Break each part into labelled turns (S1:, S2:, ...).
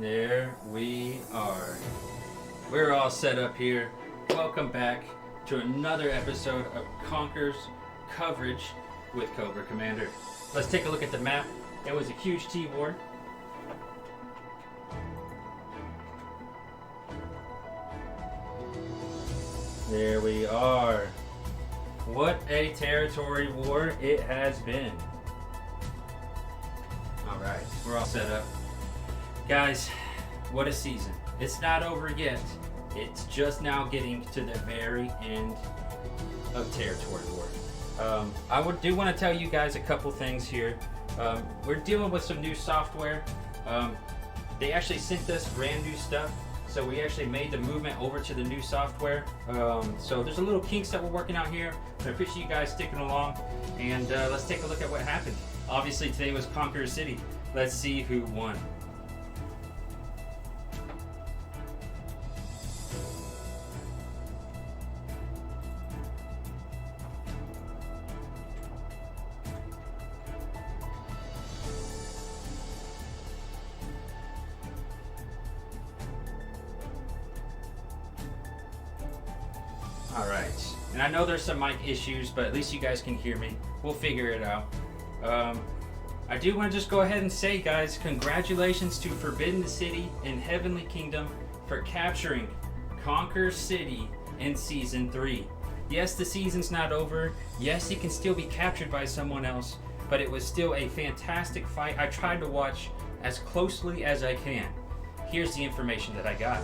S1: There we are. We're all set up here. Welcome back to another episode of Conqueror's coverage with Cobra Commander. Let's take a look at the map. It was a huge T-war. There we are. What a territory war it has been. Alright, we're all set up. Guys, what a season. It's not over yet. It's just now getting to the very end of territory war. I do want to tell you guys a couple things here. We're dealing with some new software. They actually sent us brand new stuff, so we actually made the movement over to the new software. So there's a little kinks that we're working out here. I appreciate you guys sticking along, and let's take a look at what happened. Obviously today was Conqueror City. Let's see who won. Alright, and I know there's some mic issues, but at least you guys can hear me. We'll figure it out. I do want to just go ahead and say, guys, congratulations to Forbidden City and Heavenly Kingdom for capturing Conqueror City in Season 3. Yes, the season's not over. Yes, it can still be captured by someone else, but it was still a fantastic fight. I tried to watch as closely as I can. Here's the information that I got.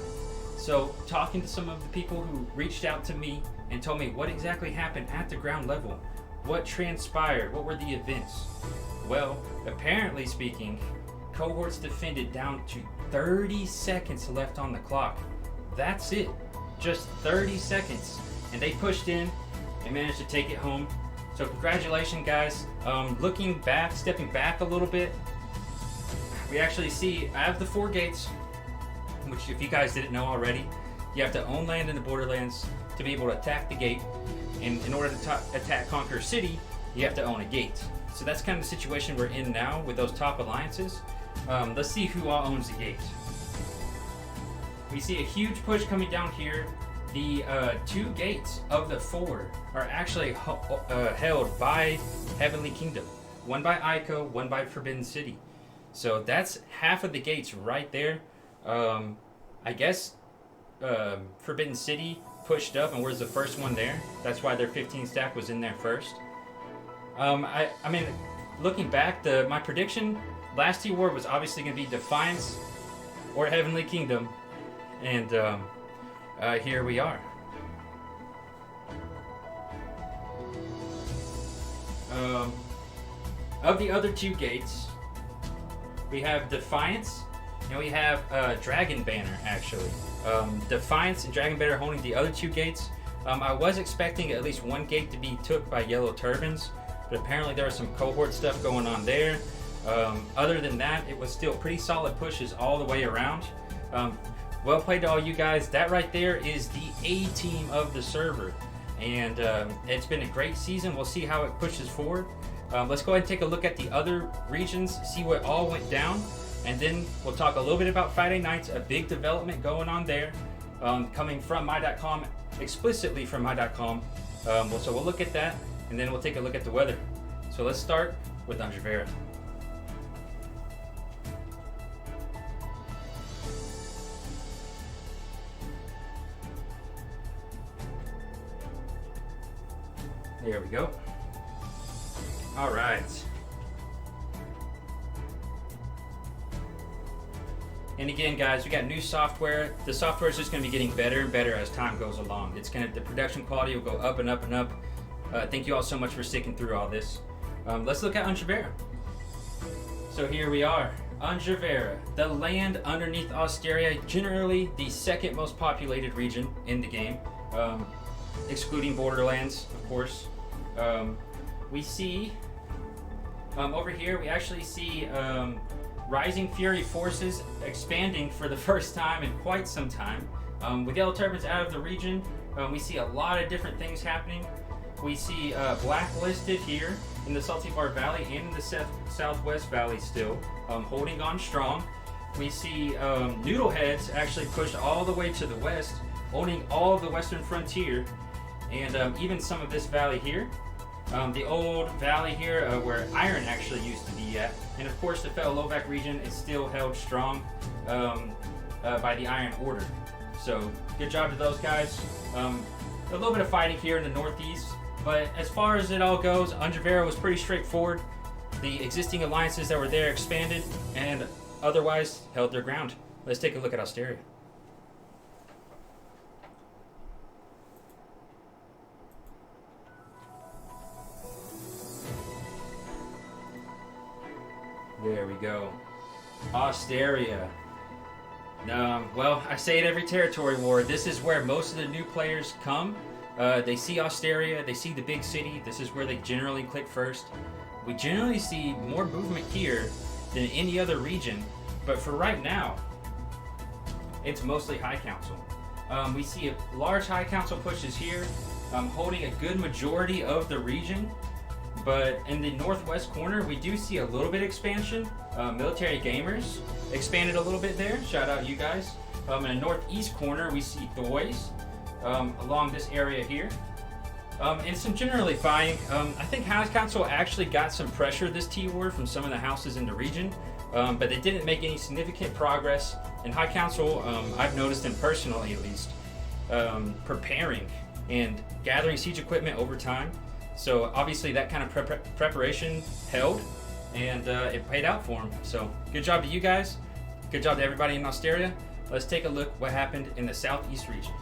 S1: So, talking to some of the people who reached out to me and told me what exactly happened at the ground level, what transpired, what were the events. Well, apparently speaking, cohorts defended down to 30 seconds left on the clock. That's it, just 30 seconds. And they pushed in and managed to take it home. So congratulations, guys. Looking back, stepping back a little bit, we actually see, I have the 4 gates, which if you guys didn't know already, you have to own land in the Borderlands to be able to attack the gate. And in order to attack Conqueror City, you have to own a gate. So that's kind of the situation we're in now with those top alliances. Let's see who all owns the gate. We see a huge push coming down here. The 2 gates of the 4 are actually held by Heavenly Kingdom. One by Ico, one by Forbidden City. So that's half of the gates right there. I guess Forbidden City pushed up and was the first one there. That's why their 15 stack was in there first. I mean, looking back, my prediction last T-War was obviously going to be Defiance or Heavenly Kingdom, and here we are. Of the other 2 gates, we have Defiance and we have Dragon Banner, actually. Defiance and Dragon Banner holding the other 2 gates. I was expecting at least 1 gate to be took by Yellow Turbans, but apparently there was some cohort stuff going on there. Other than that, it was still pretty solid pushes all the way around. Well played to all you guys. That right there is the A team of the server, and it's been a great season. We'll see how it pushes forward. Let's go ahead and take a look at the other regions, see what all went down, and then we'll talk a little bit about Friday nights, a big development going on there, coming from my.com, explicitly from my.com. So we'll look at that, and then we'll take a look at the weather. So let's start with Anjavera. There we go. All right. And again, guys, we got new software. The software is just going to be getting better and better as time goes along. The production quality will go up and up and up. Thank you all so much for sticking through all this. Let's look at Anjavera. So here we are, Anjavera, the land underneath Osteria, generally the 2nd most populated region in the game, excluding Borderlands, of course. We see over here, we actually see Rising Fury forces expanding for the first time in quite some time. With Yellow Turbans out of the region, we see a lot of different things happening. We see Blacklisted here in the Salty Bar Valley and in the Southwest Valley still, holding on strong. we see Noodleheads actually pushed all the way to the west, owning all of the western frontier, and even some of this valley here. The old valley here where iron actually used to be at. And of course the Felovak region is still held strong by the Iron Order. So good job to those guys. A little bit of fighting here in the northeast, but as far as it all goes, Unjavera was pretty straightforward. The existing alliances that were there expanded and otherwise held their ground. Let's take a look at Austeria. There we go. Austeria. Well, I say it every territory war. This is where most of the new players come. They see Austeria, they see the big city. This is where they generally click first. We generally see more movement here than any other region, but for right now, it's mostly High Council. We see a large High Council pushes here, holding a good majority of the region. But in the northwest corner, we do see a little bit expansion. Military Gamers expanded a little bit there. Shout out you guys. In the northeast corner, we see Thoys along this area here. And some generally fighting. I think House Council actually got some pressure this T-War from some of the houses in the region, but they didn't make any significant progress. And High Council, I've noticed them personally at least, preparing and gathering siege equipment over time. So obviously that kind of preparation held, and it paid out for them. So good job to you guys. Good job to everybody in Austeria. Let's take a look what happened in the southeast region.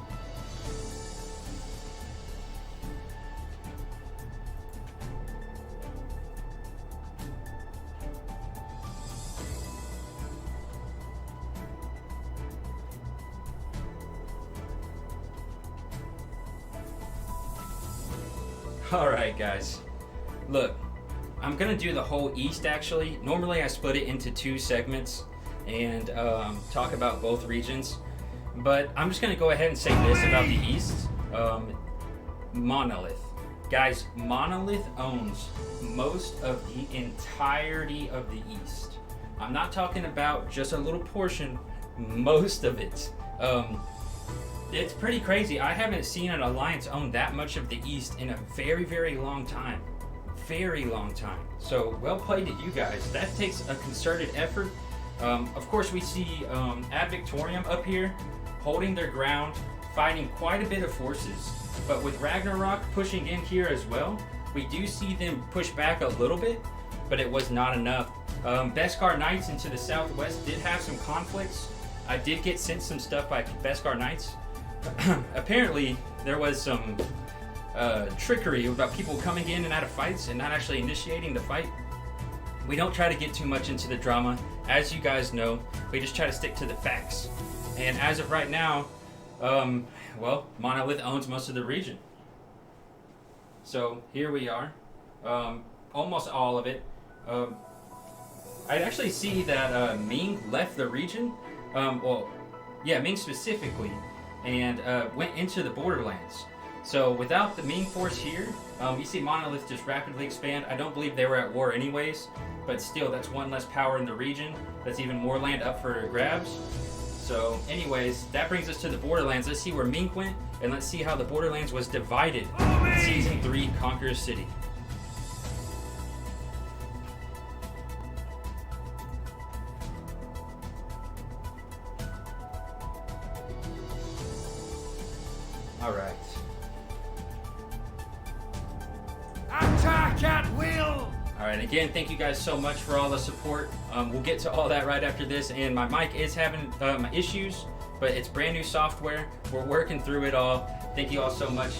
S1: Alright guys, look, I'm gonna do the whole east actually. Normally I split it into two segments and talk about both regions, but I'm just gonna go ahead and say this about the east. Monolith. Guys, Monolith owns most of the entirety of the east. I'm not talking about just a little portion, most of it. It's pretty crazy. I haven't seen an alliance own that much of the east in a very, very long time. Very long time. So well played to you guys. That takes a concerted effort. Of course, we see Ad Victorium up here holding their ground, fighting quite a bit of forces. But with Ragnarok pushing in here as well, we do see them push back a little bit, but it was not enough. Beskar Knights into the southwest did have some conflicts. I did get sent some stuff by Beskar Knights. Apparently, there was some trickery about people coming in and out of fights and not actually initiating the fight. We don't try to get too much into the drama. As you guys know, we just try to stick to the facts. And as of right now, well, Monolith owns most of the region. So here we are, almost all of it. I actually see that Ming left the region. Well, yeah, Ming specifically, and went into the borderlands. So without the Ming force here, you see Monolith just rapidly expand. I don't believe they were at war anyways, but still, that's one less power in the region. That's even more land up for grabs. So anyways, that brings us to the borderlands. Let's see where Ming went, and let's see how the borderlands was divided in Season 3 Conqueror City. All right.
S2: Attack at will!
S1: All right, again, thank you guys so much for all the support. We'll get to all that right after this, and my mic is having issues, but it's brand new software. We're working through it all. Thank you all so much.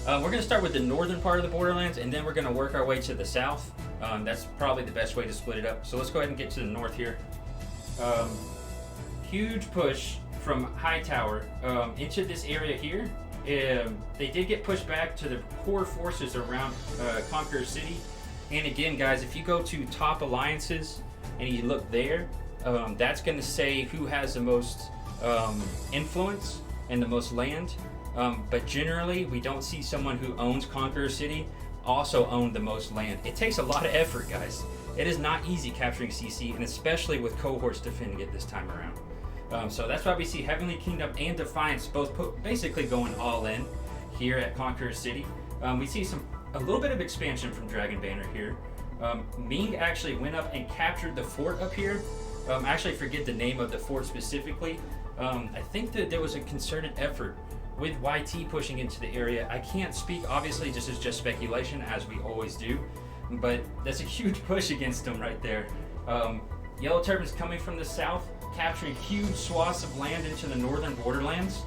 S1: We're gonna start with the northern part of the borderlands, and then we're gonna work our way to the south. That's probably the best way to split it up. So let's go ahead and get to the north here. Huge push from Hightower into this area here. They did get pushed back to the core forces around Conqueror City. And again, guys, if you go to top alliances and you look there, that's going to say who has the most influence and the most land. But generally, we don't see someone who owns Conqueror City also own the most land. It takes a lot of effort, guys. It is not easy capturing CC, and especially with cohorts defending it this time around. So that's why we see Heavenly Kingdom and Defiance both basically going all in here at Conqueror City. We see a little bit of expansion from Dragon Banner here. Ming actually went up and captured the fort up here. I actually forget the name of the fort specifically. I think that there was a concerted effort with YT pushing into the area. I can't speak, obviously, this is just speculation, as we always do, but that's a huge push against them right there. Yellow Turbans coming from the south, capturing huge swaths of land into the northern borderlands,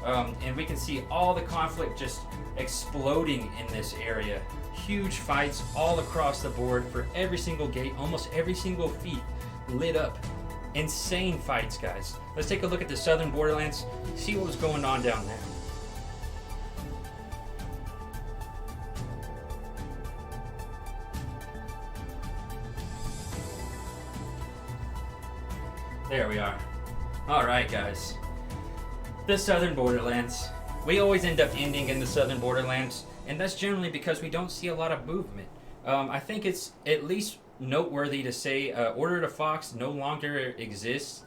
S1: and we can see all the conflict just exploding in this area. Huge fights all across the board for every single gate, almost every single feat lit up. Insane fights, guys. Let's take a look at the southern borderlands, see what was going on down there. There we are. Alright, guys. The southern borderlands. We always end up ending in the southern borderlands, and that's generally because we don't see a lot of movement. I think it's at least noteworthy to say Order to Fox no longer exists.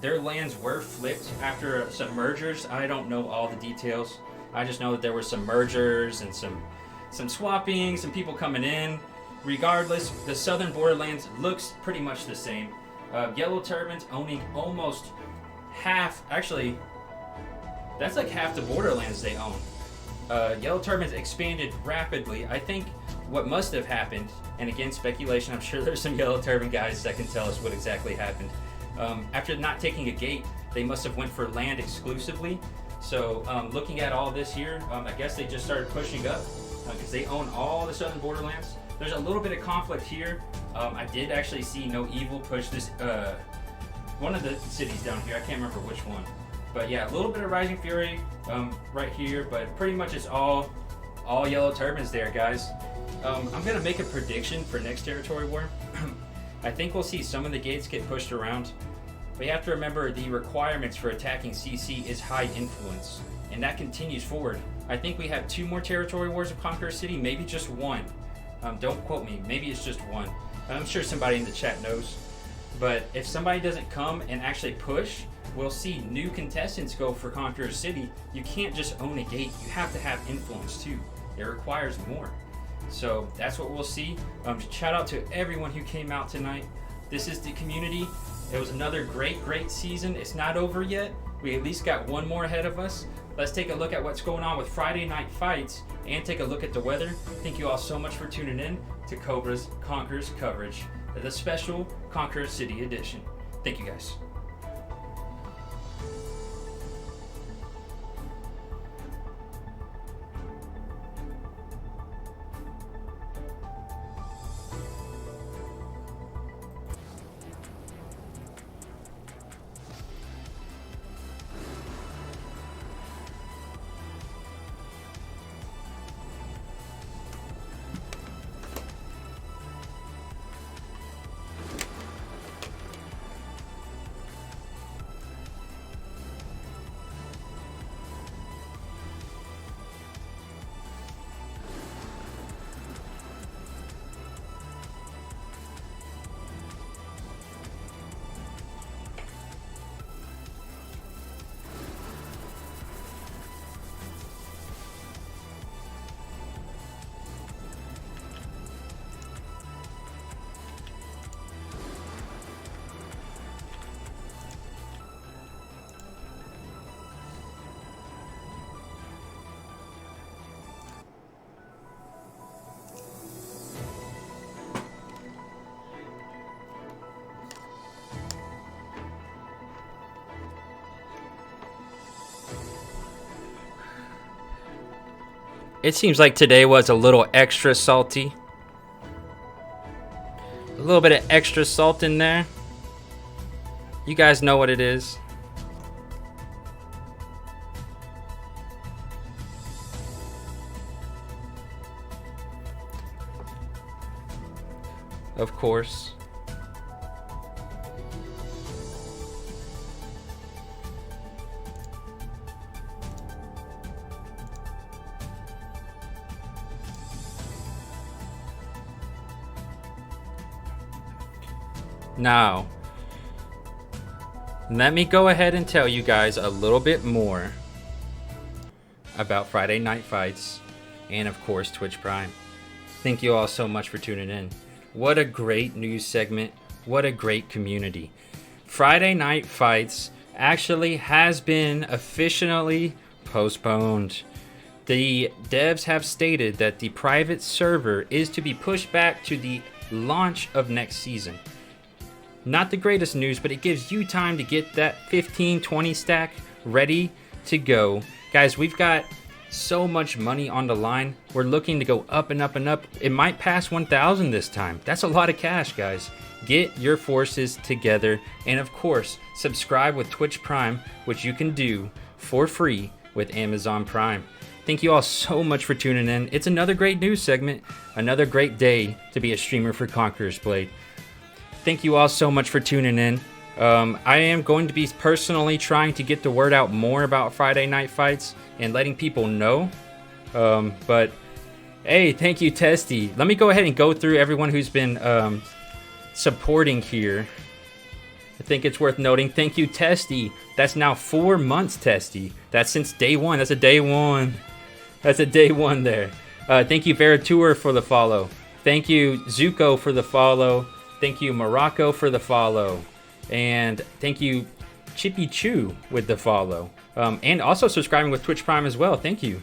S1: Their lands were flipped after some mergers. I don't know all the details. I just know that there were some mergers and some swapping, some people coming in. Regardless, the southern borderlands looks pretty much the same. Yellow Turbans owning almost half, actually, that's like half the borderlands they own. Yellow Turbans expanded rapidly. I think what must have happened, and again, speculation, I'm sure there's some Yellow Turban guys that can tell us what exactly happened. After not taking a gate, they must have went for land exclusively. So looking at all this here, I guess they just started pushing up because they own all the southern borderlands. There's a little bit of conflict here. I did actually see No Evil push this, one of the cities down here. I can't remember which one. But yeah, a little bit of Rising Fury right here, but pretty much it's all Yellow Turbans there, guys. I'm going to make a prediction for next territory war. I think we'll see some of the gates get pushed around. But you have to remember the requirements for attacking CC is high influence, and that continues forward. I think we have 2 more territory wars of Conqueror City, maybe just 1. Don't quote me, maybe it's just 1. I'm sure somebody in the chat knows. But if somebody doesn't come and actually push, we'll see new contestants go for Conqueror City. You can't just own a gate, you have to have influence too. It requires more. So that's what we'll see. Shout out to everyone who came out tonight. This is the community. It was another great season. It's not over yet. We at least got 1 more ahead of us. Let's take a look at what's going on with Friday night fights and take a look at the weather. Thank you all so much for tuning in to Cobra's Conqueror's coverage of the special Conqueror City edition. Thank you, guys. It seems like today was a little extra salty. A little bit of extra salt in there. You guys know what it is. Of course. Now, let me go ahead and tell you guys a little bit more about Friday Night Fights and, of course, Twitch Prime. Thank you all so much for tuning in. What a great news segment. What a great community. Friday Night Fights actually has been officially postponed. The devs have stated that the private server is to be pushed back to the launch of next season. Not the greatest news, but it gives you time to get that 15-20 stack ready to go. Guys, we've got so much money on the line. We're looking to go up and up and up. It might pass 1,000 this time. That's a lot of cash, guys. Get your forces together. And of course, subscribe with Twitch Prime, which you can do for free with Amazon Prime. Thank you all so much for tuning in. It's another great news segment. Another great day to be a streamer for Conqueror's Blade. Thank you all so much for tuning in. I am going to be personally trying to get the word out more about Friday Night Fights and letting people know. But hey, thank you, Testy. Let me go ahead and go through everyone who's been supporting here. I think it's worth noting. Thank you, Testy. That's now 4 months, Testy. That's since day one. That's a day one. That's a day one there. Thank you, Veritour, for the follow. Thank you, Zuko, for the follow. Thank you, Morocco, for the follow. And thank you, Chippy Chew, with the follow. And also subscribing with Twitch Prime as well. Thank you.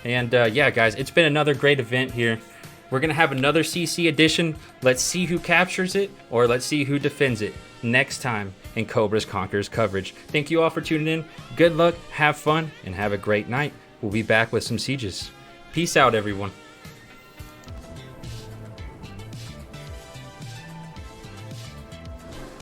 S1: And yeah, guys, it's been another great event here. We're going to have another CC edition. Let's see who captures it, or let's see who defends it next time in Cobra's Conquerors coverage. Thank you all for tuning in. Good luck, have fun, and have a great night. We'll be back with some sieges. Peace out, everyone.